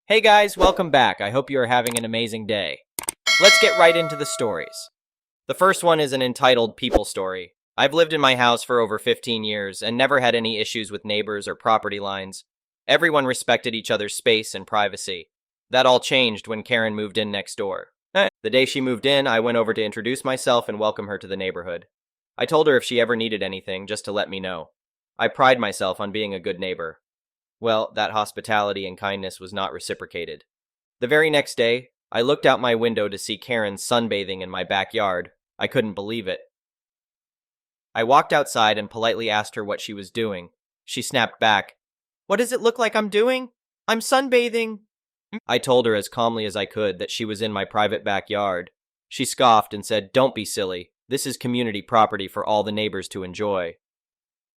Hey guys, welcome back. I hope you are having an amazing day. Let's get right into the stories. The first one is an entitled People Story. I've lived in my house for over 15 years and never had any issues with neighbors or property lines. Everyone respected each other's space and privacy. That all changed when Karen moved in next door. The day she moved in, I went over to introduce myself and welcome her to the neighborhood. I told her if she ever needed anything, just to let me know. I pride myself on being a good neighbor. Well, that hospitality and kindness was not reciprocated. The very next day, I looked out my window to see Karen sunbathing in my backyard. I couldn't believe it. I walked outside and politely asked her what she was doing. She snapped back, "What does it look like I'm doing? I'm sunbathing." I told her as calmly as I could that she was in my private backyard. She scoffed and said, "Don't be silly. This is community property for all the neighbors to enjoy."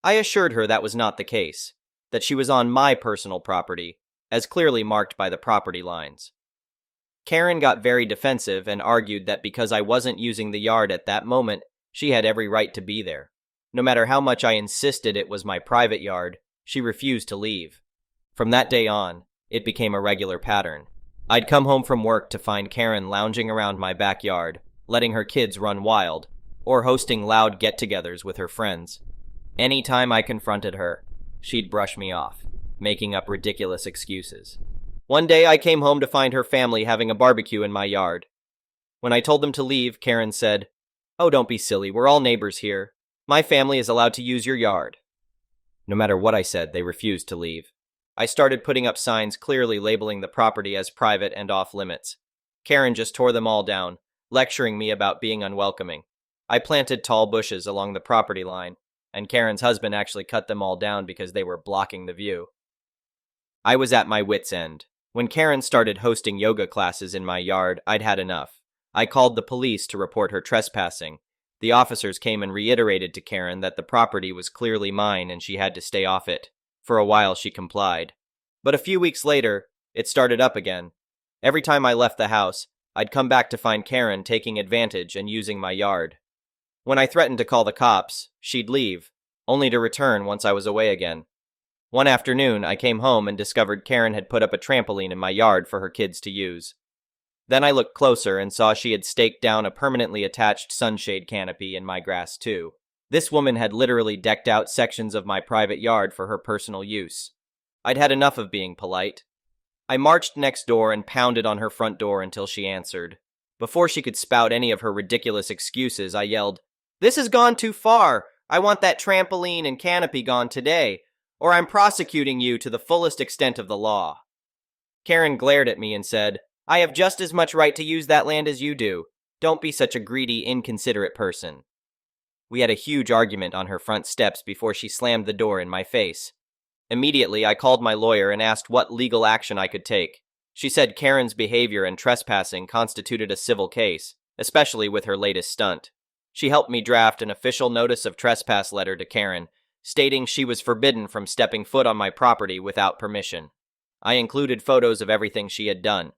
I assured her that was not the case, that she was on my personal property, as clearly marked by the property lines. Karen got very defensive and argued that because I wasn't using the yard at that moment, she had every right to be there. No matter how much I insisted it was my private yard, she refused to leave. From that day on, it became a regular pattern. I'd come home from work to find Karen lounging around my backyard, letting her kids run wild, or hosting loud get-togethers with her friends. Anytime I confronted her, she'd brush me off, making up ridiculous excuses. One day I came home to find her family having a barbecue in my yard. When I told them to leave, Karen said, "Oh, don't be silly, we're all neighbors here. My family is allowed to use your yard." No matter what I said, they refused to leave. I started putting up signs clearly labeling the property as private and off limits. Karen just tore them all down, lecturing me about being unwelcoming. I planted tall bushes along the property line, and Karen's husband actually cut them all down because they were blocking the view. I was at my wit's end. When Karen started hosting yoga classes in my yard, I'd had enough. I called the police to report her trespassing. The officers came and reiterated to Karen that the property was clearly mine and she had to stay off it. For a while, she complied. But a few weeks later, it started up again. Every time I left the house, I'd come back to find Karen taking advantage and using my yard. When I threatened to call the cops, she'd leave, only to return once I was away again. One afternoon, I came home and discovered Karen had put up a trampoline in my yard for her kids to use. Then I looked closer and saw she had staked down a permanently attached sunshade canopy in my grass too. This woman had literally decked out sections of my private yard for her personal use. I'd had enough of being polite. I marched next door and pounded on her front door until she answered. Before she could spout any of her ridiculous excuses, I yelled, "This has gone too far. I want that trampoline and canopy gone today, or I'm prosecuting you to the fullest extent of the law." Karen glared at me and said, "I have just as much right to use that land as you do. Don't be such a greedy, inconsiderate person." We had a huge argument on her front steps before she slammed the door in my face. Immediately, I called my lawyer and asked what legal action I could take. She said Karen's behavior and trespassing constituted a civil case, especially with her latest stunt. She helped me draft an official notice of trespass letter to Karen, stating she was forbidden from stepping foot on my property without permission. I included photos of everything she had done.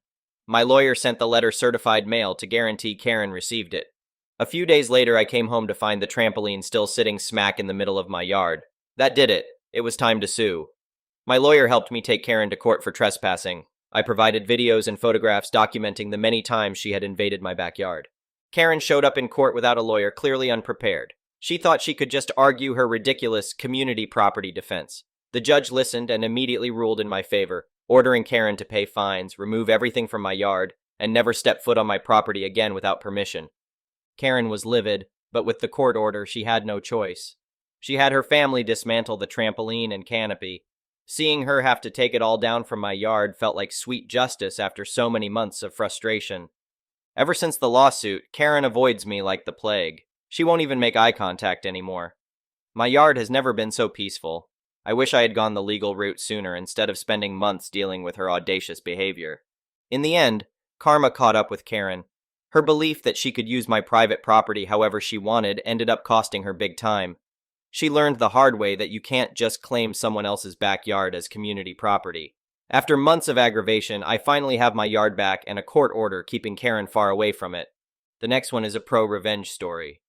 My lawyer sent the letter certified mail to guarantee Karen received it. A few days later, I came home to find the trampoline still sitting smack in the middle of my yard. That did it. It was time to sue. My lawyer helped me take Karen to court for trespassing. I provided videos and photographs documenting the many times she had invaded my backyard. Karen showed up in court without a lawyer, clearly unprepared. She thought she could just argue her ridiculous community property defense. The judge listened and immediately ruled in my favor, ordering Karen to pay fines, remove everything from my yard, and never step foot on my property again without permission. Karen was livid, but with the court order, she had no choice. She had her family dismantle the trampoline and canopy. Seeing her have to take it all down from my yard felt like sweet justice after so many months of frustration. Ever since the lawsuit, Karen avoids me like the plague. She won't even make eye contact anymore. My yard has never been so peaceful. I wish I had gone the legal route sooner instead of spending months dealing with her audacious behavior. In the end, karma caught up with Karen. Her belief that she could use my private property however she wanted ended up costing her big time. She learned the hard way that you can't just claim someone else's backyard as community property. After months of aggravation, I finally have my yard back and a court order keeping Karen far away from it. The next one is a pro-revenge story.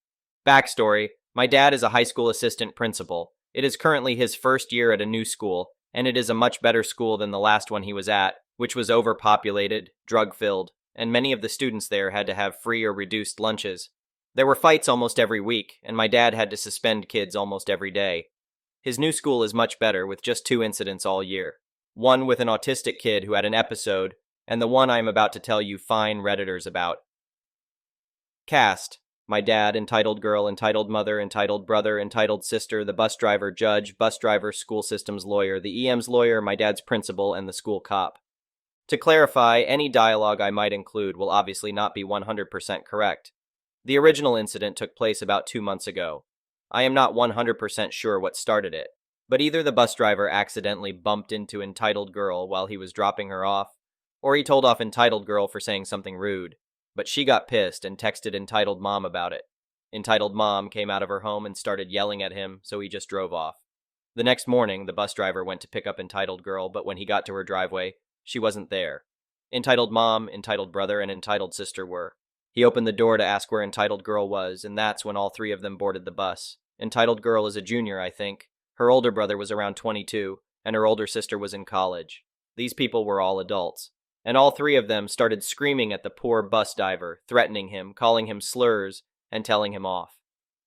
Backstory: my dad is a high school assistant principal. It is currently his first year at a new school, and it is a much better school than the last one he was at, which was overpopulated, drug-filled, and many of the students there had to have free or reduced lunches. There were fights almost every week, and my dad had to suspend kids almost every day. His new school is much better, with just 2 incidents all year. One with an autistic kid who had an episode, and the one I am about to tell you fine Redditors about. Cast: my dad, entitled girl, entitled mother, entitled brother, entitled sister, the bus driver, judge, bus driver, school systems lawyer, the EM's lawyer, my dad's principal, and the school cop. To clarify, any dialogue I might include will obviously not be 100% correct. The original incident took place about 2 months ago. I am not 100% sure what started it, but either the bus driver accidentally bumped into entitled girl while he was dropping her off, or he told off entitled girl for saying something rude, but she got pissed and texted entitled mom about it. Entitled mom came out of her home and started yelling at him, so he just drove off. The next morning, the bus driver went to pick up entitled girl, but when he got to her driveway, she wasn't there. Entitled mom, entitled brother, and entitled sister were. He opened the door to ask where entitled girl was, and that's when all 3 of them boarded the bus. Entitled girl is a junior, I think. Her older brother was around 22, and her older sister was in college. These people were all adults, and all 3 of them started screaming at the poor bus driver, threatening him, calling him slurs, and telling him off.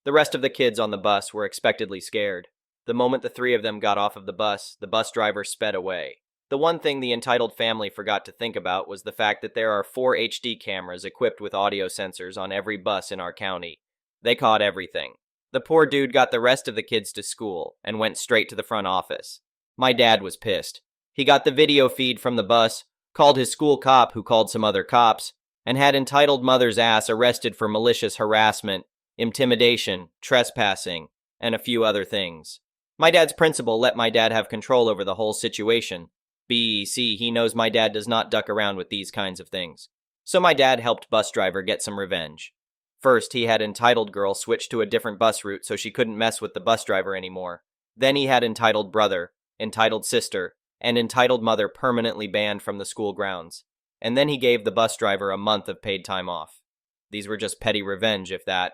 The rest of the kids on the bus were expectedly scared. The moment the 3 of them got off of the bus driver sped away. The one thing the entitled family forgot to think about was the fact that there are 4 HD cameras equipped with audio sensors on every bus in our county. They caught everything. The poor dude got the rest of the kids to school and went straight to the front office. My dad was pissed. He got the video feed from the bus, called his school cop who called some other cops, and had entitled mother's ass arrested for malicious harassment, intimidation, trespassing, and a few other things. My dad's principal let my dad have control over the whole situation. He knows my dad does not duck around with these kinds of things. So my dad helped bus driver get some revenge. First, he had entitled girl switch to a different bus route so she couldn't mess with the bus driver anymore. Then he had entitled brother, entitled sister, and entitled mother permanently banned from the school grounds. And then he gave the bus driver a month of paid time off. These were just petty revenge, if that.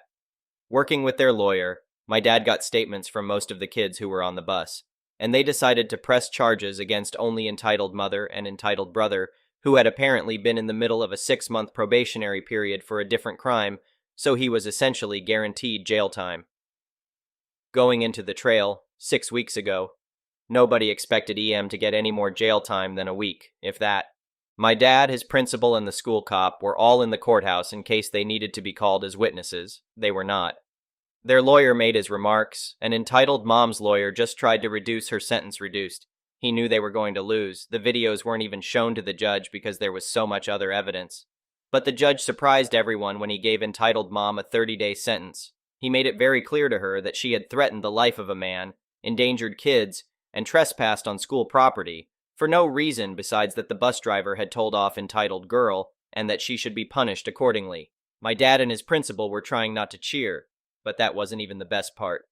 Working with their lawyer, my dad got statements from most of the kids who were on the bus, and they decided to press charges against only entitled mother and entitled brother, who had apparently been in the middle of a 6-month probationary period for a different crime, so he was essentially guaranteed jail time. Going into the trail, 6 weeks ago, nobody expected EM to get any more jail time than a week, if that. My dad, his principal, and the school cop were all in the courthouse in case they needed to be called as witnesses. They were not. Their lawyer made his remarks, and entitled mom's lawyer just tried to reduce her sentence reduced. He knew they were going to lose. The videos weren't even shown to the judge because there was so much other evidence. But the judge surprised everyone when he gave entitled mom a 30-day sentence. He made it very clear to her that she had threatened the life of a man, endangered kids, and trespassed on school property, for no reason besides that the bus driver had told off entitled girl, and that she should be punished accordingly. My dad and his principal were trying not to cheer, but that wasn't even the best part.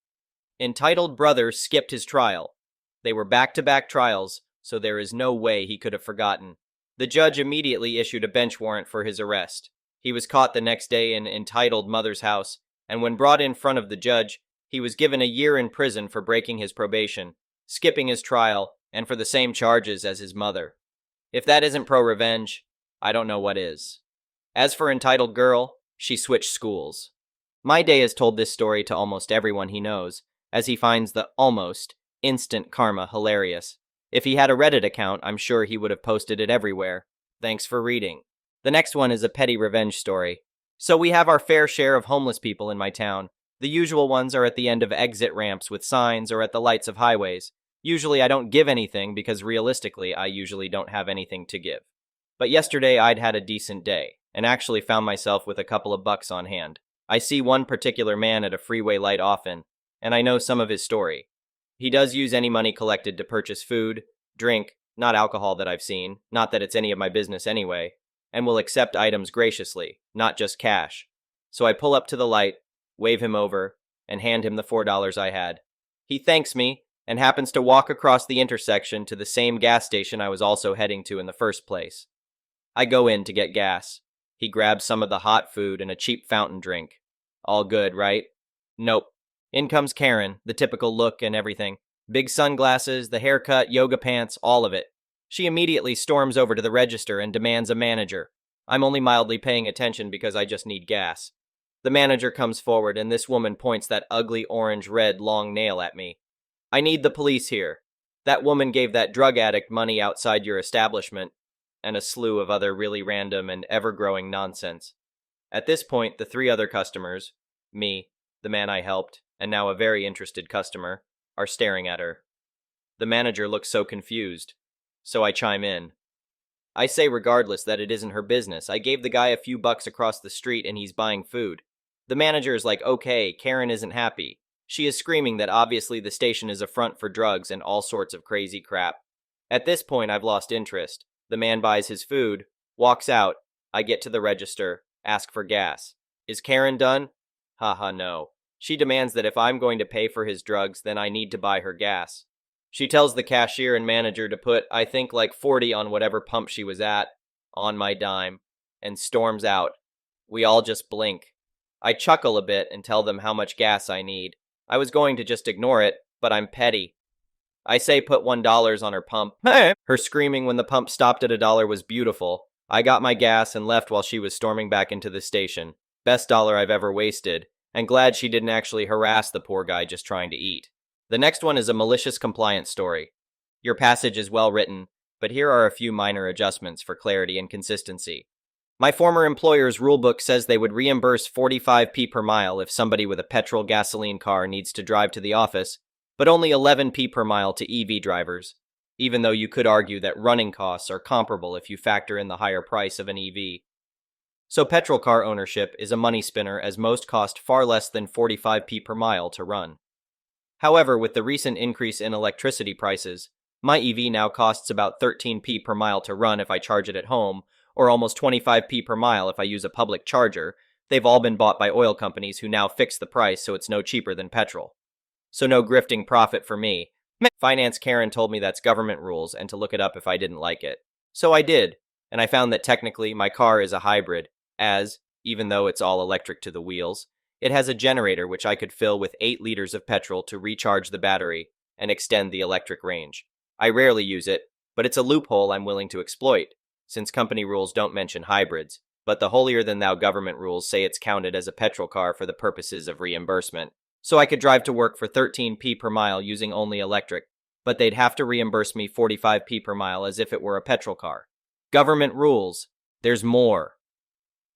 Entitled brother skipped his trial. They were back-to-back trials, so there is no way he could have forgotten. The judge immediately issued a bench warrant for his arrest. He was caught the next day in entitled mother's house, and when brought in front of the judge, he was given a year in prison for breaking his probation, skipping his trial, and for the same charges as his mother. If that isn't pro-revenge, I don't know what is. As for entitled girl, she switched schools. My day has told this story to almost everyone he knows, as he finds the almost instant karma hilarious. If he had a Reddit account, I'm sure he would have posted it everywhere. Thanks for reading. The next one is a petty revenge story. So we have our fair share of homeless people in my town. The usual ones are at the end of exit ramps with signs or at the lights of highways. Usually I don't give anything because realistically I usually don't have anything to give. But yesterday I'd had a decent day, and actually found myself with a couple of bucks on hand. I see one particular man at a freeway light often, and I know some of his story. He does use any money collected to purchase food, drink, not alcohol that I've seen, not that it's any of my business anyway, and will accept items graciously, not just cash. So I pull up to the light, wave him over, and hand him the $4 I had. He thanks me, and happens to walk across the intersection to the same gas station I was also heading to in the first place. I go in to get gas. He grabs some of the hot food and a cheap fountain drink. All good, right? Nope. In comes Karen, the typical look and everything. Big sunglasses, the haircut, yoga pants, all of it. She immediately storms over to the register and demands a manager. I'm only mildly paying attention because I just need gas. The manager comes forward and this woman points that ugly orange-red long nail at me. I need the police here. That woman gave that drug addict money outside your establishment, and a slew of other really random and ever-growing nonsense. At this point, the three other customers, me, the man I helped, and now a very interested customer, are staring at her. The manager looks so confused, so I chime in. I say regardless that it isn't her business. I gave the guy a few bucks across the street and he's buying food. The manager is like, okay, Karen isn't happy. She is screaming that obviously the station is a front for drugs and all sorts of crazy crap. At this point, I've lost interest. The man buys his food, walks out. I get to the register, ask for gas. Is Karen done? Haha, no. She demands that if I'm going to pay for his drugs, then I need to buy her gas. She tells the cashier and manager to put, I think, like 40 on whatever pump she was at, on my dime, and storms out. We all just blink. I chuckle a bit and tell them how much gas I need. I was going to just ignore it, but I'm petty. I say put $1 on her pump. Her screaming when the pump stopped at $1 was beautiful. I got my gas and left while she was storming back into the station. Best dollar I've ever wasted, and glad she didn't actually harass the poor guy just trying to eat. The next one is a malicious compliance story. Your passage is well written, but here are a few minor adjustments for clarity and consistency. My former employer's rulebook says they would reimburse 45p per mile if somebody with a petrol gasoline car needs to drive to the office, but only 11p per mile to EV drivers, even though you could argue that running costs are comparable if you factor in the higher price of an EV. So petrol car ownership is a money spinner as most cost far less than 45p per mile to run. However, with the recent increase in electricity prices, my EV now costs about 13p per mile to run if I charge it at home, or almost 25p per mile if I use a public charger. They've all been bought by oil companies who now fix the price so it's no cheaper than petrol. So no grifting profit for me. Finance Karen told me that's government rules and to look it up if I didn't like it. So I did, and I found that technically my car is a hybrid, as, even though it's all electric to the wheels, it has a generator which I could fill with 8 liters of petrol to recharge the battery and extend the electric range. I rarely use it, but it's a loophole I'm willing to exploit, since company rules don't mention hybrids, but the holier-than-thou government rules say it's counted as a petrol car for the purposes of reimbursement. So I could drive to work for 13p per mile using only electric, but they'd have to reimburse me 45p per mile as if it were a petrol car. Government rules. There's more.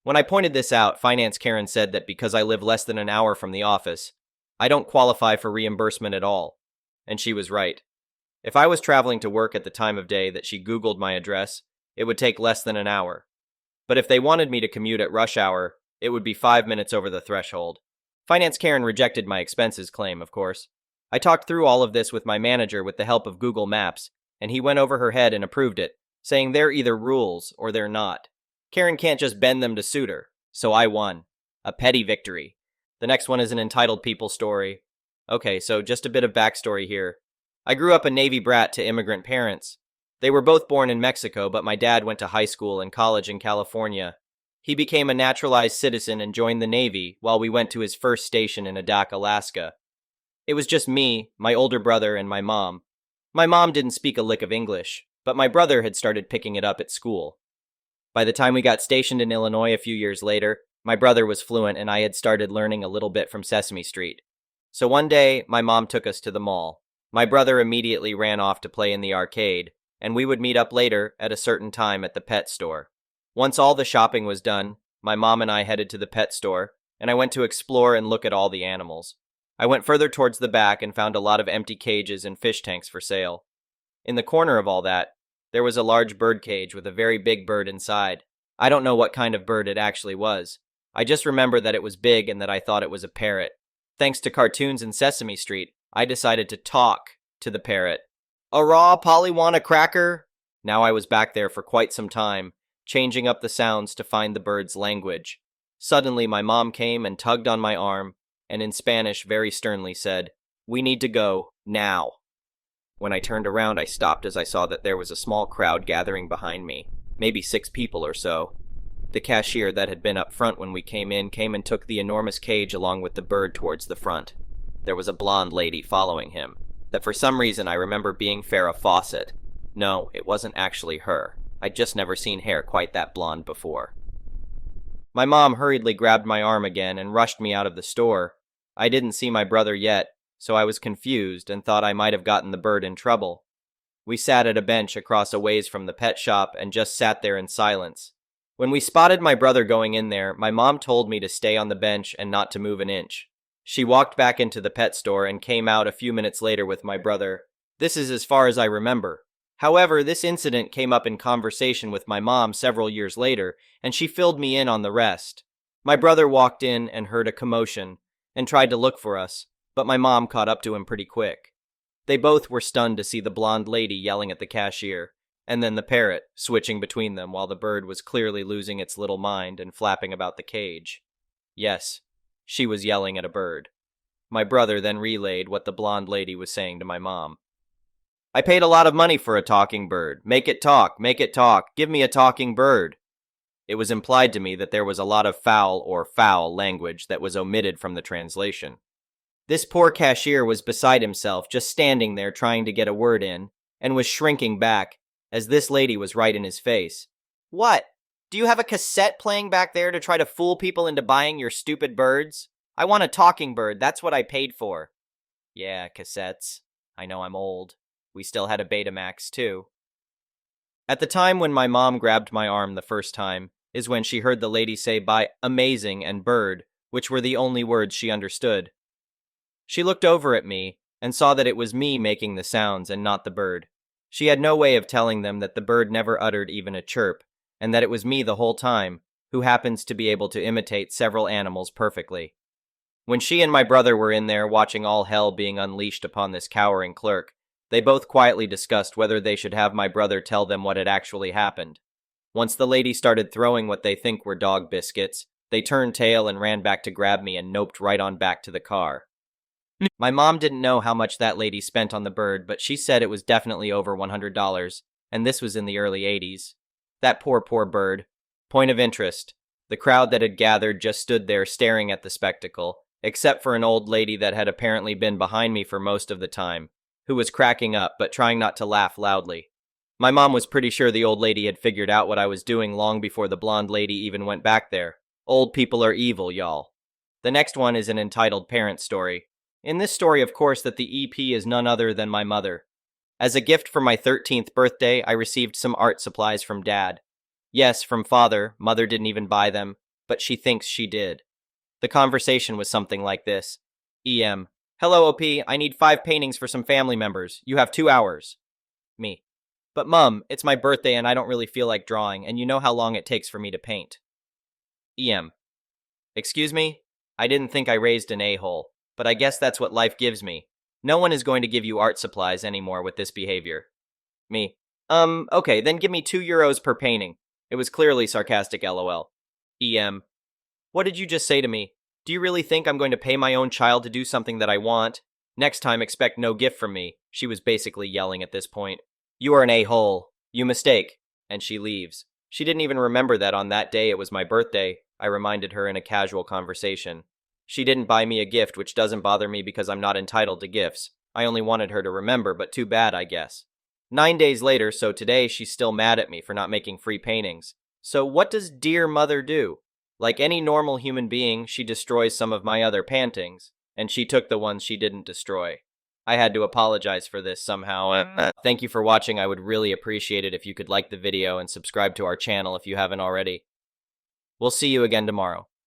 When I pointed this out, Finance Karen said that because I live less than an hour from the office, I don't qualify for reimbursement at all. And she was right. If I was traveling to work at the time of day that she Googled my address, it would take less than an hour. But if they wanted me to commute at rush hour, it would be 5 minutes over the threshold. Finance Karen rejected my expenses claim, of course. I talked through all of this with my manager with the help of Google Maps, and he went over her head and approved it, saying they're either rules or they're not. Karen can't just bend them to suit her, so I won. A petty victory. The next one is an entitled people story. Okay, so just a bit of backstory here. I grew up a Navy brat to immigrant parents. They were both born in Mexico, but my dad went to high school and college in California. He became a naturalized citizen and joined the Navy while we went to his first station in Adak, Alaska. It was just me, my older brother, and my mom. My mom didn't speak a lick of English, but my brother had started picking it up at school. By the time we got stationed in Illinois a few years later, my brother was fluent and I had started learning a little bit from Sesame Street. So one day, my mom took us to the mall. My brother immediately ran off to play in the arcade, and we would meet up later at a certain time at the pet store. Once all the shopping was done, my mom and I headed to the pet store, and I went to explore and look at all the animals. I went further towards the back and found a lot of empty cages and fish tanks for sale. In the corner of all that, there was a large bird cage with a very big bird inside. I don't know what kind of bird it actually was. I just remember that it was big and that I thought it was a parrot. Thanks to cartoons and Sesame Street, I decided to talk to the parrot. A raw Pollywonna cracker? Now I was back there for quite some time, changing up the sounds to find the bird's language. Suddenly my mom came and tugged on my arm, and in Spanish very sternly said, "We need to go, now." When I turned around, I stopped as I saw that there was a small crowd gathering behind me, maybe 6 people or so. The cashier that had been up front when we came in came and took the enormous cage along with the bird towards the front. There was a blonde lady following him, that for some reason I remember being Farrah Fawcett. No, it wasn't actually her. I'd just never seen hair quite that blonde before. My mom hurriedly grabbed my arm again and rushed me out of the store. I didn't see my brother yet, so I was confused and thought I might have gotten the bird in trouble. We sat at a bench across a ways from the pet shop and just sat there in silence. When we spotted my brother going in there, my mom told me to stay on the bench and not to move an inch. She walked back into the pet store and came out a few minutes later with my brother. This is as far as I remember. However, this incident came up in conversation with my mom several years later, and she filled me in on the rest. My brother walked in and heard a commotion, and tried to look for us, but my mom caught up to him pretty quick. They both were stunned to see the blonde lady yelling at the cashier, and then the parrot switching between them while the bird was clearly losing its little mind and flapping about the cage. Yes, she was yelling at a bird. My brother then relayed what the blonde lady was saying to my mom. I paid a lot of money for a talking bird. Make it talk, give me a talking bird. It was implied to me that there was a lot of foul language that was omitted from the translation. This poor cashier was beside himself, just standing there trying to get a word in, and was shrinking back, as this lady was right in his face. What? Do you have a cassette playing back there to try to fool people into buying your stupid birds? I want a talking bird, that's what I paid for. Yeah, cassettes. I know I'm old. We still had a Betamax, too. At the time when my mom grabbed my arm the first time, is when she heard the lady say by amazing and bird, which were the only words she understood. She looked over at me and saw that it was me making the sounds and not the bird. She had no way of telling them that the bird never uttered even a chirp, and that it was me the whole time, who happens to be able to imitate several animals perfectly. When she and my brother were in there watching all hell being unleashed upon this cowering clerk, they both quietly discussed whether they should have my brother tell them what had actually happened. Once the lady started throwing what they think were dog biscuits, they turned tail and ran back to grab me and noped right on back to the car. My mom didn't know how much that lady spent on the bird, but she said it was definitely over $100, and this was in the early 80s. That poor bird. Point of interest. The crowd that had gathered just stood there staring at the spectacle, except for an old lady that had apparently been behind me for most of the time, who was cracking up but trying not to laugh loudly. My mom was pretty sure the old lady had figured out what I was doing long before the blonde lady even went back there. Old people are evil, y'all. The next one is an entitled parent story. In this story, of course, that the EP is none other than my mother. As a gift for my 13th birthday, I received some art supplies from Dad. Yes, from Father. Mother didn't even buy them, but she thinks she did. The conversation was something like this. EM. Hello, OP. I need 5 paintings for some family members. You have 2 hours. Me. But Mum, it's my birthday and I don't really feel like drawing, and you know how long it takes for me to paint. EM. Excuse me? I didn't think I raised an a-hole, but I guess that's what life gives me. No one is going to give you art supplies anymore with this behavior. Me. Okay, then give me €2 per painting. It was clearly sarcastic, LOL. EM. What did you just say to me? Do you really think I'm going to pay my own child to do something that I want? Next time, expect no gift from me. She was basically yelling at this point. You are an a-hole. You mistake. And she leaves. She didn't even remember that on that day it was my birthday, I reminded her in a casual conversation. She didn't buy me a gift, which doesn't bother me because I'm not entitled to gifts. I only wanted her to remember, but too bad, I guess. 9 days later, so today, she's still mad at me for not making free paintings. So what does dear mother do? Like any normal human being, she destroys some of my other paintings, and she took the ones she didn't destroy. I had to apologize for this somehow. Thank you for watching. I would really appreciate it if you could like the video and subscribe to our channel if you haven't already. We'll see you again tomorrow.